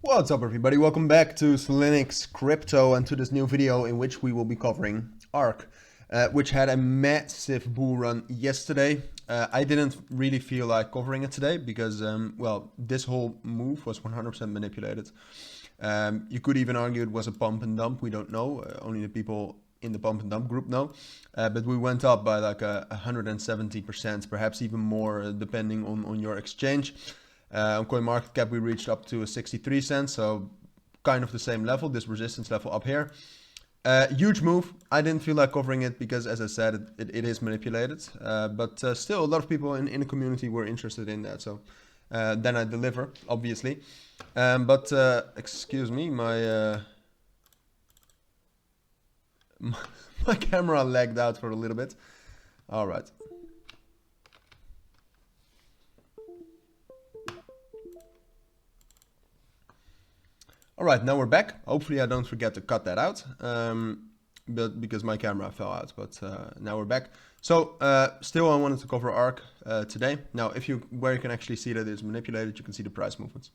What's up everybody, welcome back to Cilinix Crypto and to this new video in which we will be covering ARK, which had a massive bull run yesterday. I didn't really feel like covering it today because, well, this whole move was 100% manipulated. You could even argue it was a pump and dump, we don't know, only the people in the pump and dump group know, but we went up by like 170%, perhaps even more depending on your exchange. On CoinMarketCap we reached up to 63 cents, so kind of the same level, this resistance level up here. Huge move. I didn't feel like covering it because, as I said, it is manipulated, but still a lot of people in the community were interested in that, so then I deliver, obviously. But excuse me, my my camera lagged out for a little bit. All right. All right, now we're back. Hopefully I don't forget to cut that out, but because my camera fell out, but now we're back. So still I wanted to cover ARK today. Now, where you can actually see that it's manipulated, you can see the price movements,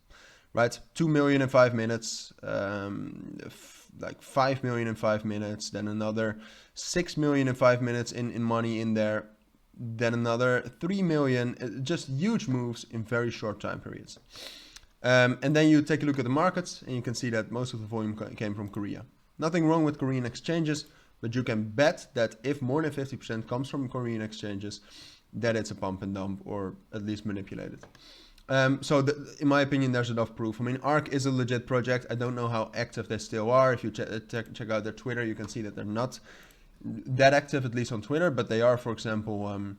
right? 2 million in 5 minutes, like 5 million in 5 minutes, then another 6 million in 5 minutes in money in there, then another 3 million, just huge moves in very short time periods. And then you take a look at the markets and you can see that most of the volume came from Korea. Nothing wrong with Korean exchanges, but you can bet that if more than 50% comes from Korean exchanges, that it's a pump and dump or at least manipulated. So in my opinion, there's enough proof. I mean, ARK is a legit project. I don't know how active they still are. If you check out their Twitter, you can see that they're not that active, at least on Twitter, but they are, for example,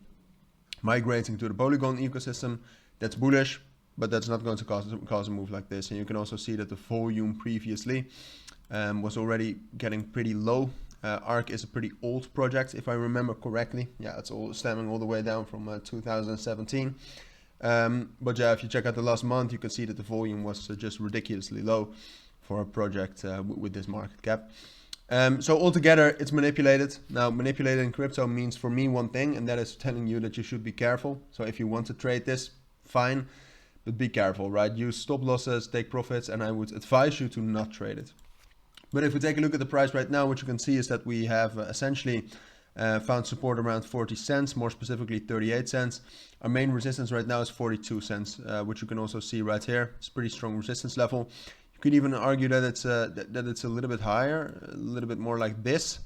migrating to the Polygon ecosystem. That's bullish, but that's not going to cause a move like this. And you can also see that the volume previously was already getting pretty low. ARK is a pretty old project, if I remember correctly. Yeah, it's all stemming all the way down from 2017. But yeah, if you check out the last month, you can see that the volume was just ridiculously low for a project with this market cap. So altogether, it's manipulated. Now, manipulated in crypto means for me one thing, and that is telling you that you should be careful. So if you want to trade this, fine. But be careful, right? Use stop losses, take profits, and I would advise you to not trade it. But if we take a look at the price right now, what you can see is that we have essentially found support around 40 cents, more specifically 38 cents. Our main resistance right now is 42 cents, which you can also see right here. It's a pretty strong resistance level. You could even argue that it's a little bit higher, a little bit more like this.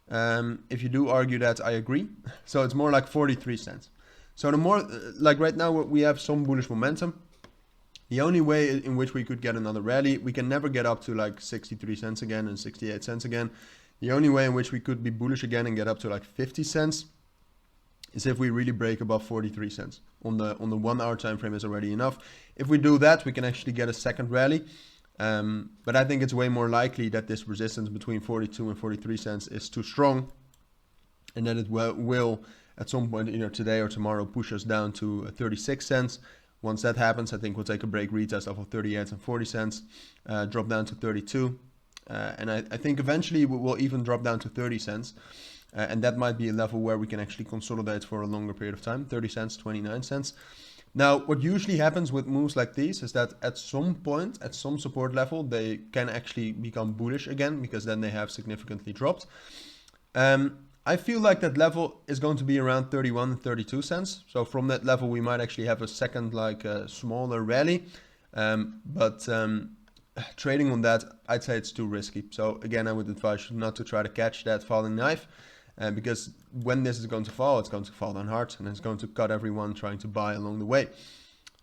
If you do argue that, I agree. So it's more like 43 cents. So the more, like right now, we have some bullish momentum. The only way in which we could get another rally, we can never get up to like 63 cents again and 68 cents again. The only way in which we could be bullish again and get up to like 50 cents is if we really break above 43 cents. On the 1 hour time frame is already enough. If we do that, we can actually get a second rally. But I think it's way more likely that this resistance between 42 and 43 cents is too strong, and that it will at some point either today or tomorrow push us down to 36 cents. Once that happens, I think we'll take a break retest off of 38 and 40 cents, drop down to 32. And I think eventually we will even drop down to 30 cents. And that might be a level where we can actually consolidate for a longer period of time, 30 cents, 29 cents. Now, what usually happens with moves like these is that at some point, at some support level, they can actually become bullish again because then they have significantly dropped. I feel like that level is going to be around 31 and 32 cents. So from that level, we might actually have a second, like smaller rally. But trading on that, I'd say it's too risky. So again, I would advise you not to try to catch that falling knife, because when this is going to fall, it's going to fall down hard and it's going to cut everyone trying to buy along the way.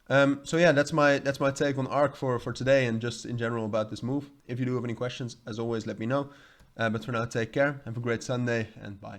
So yeah, that's my take on ARK for today and just in general about this move. If you do have any questions, as always, let me know. But for now, take care, have a great Sunday, and bye.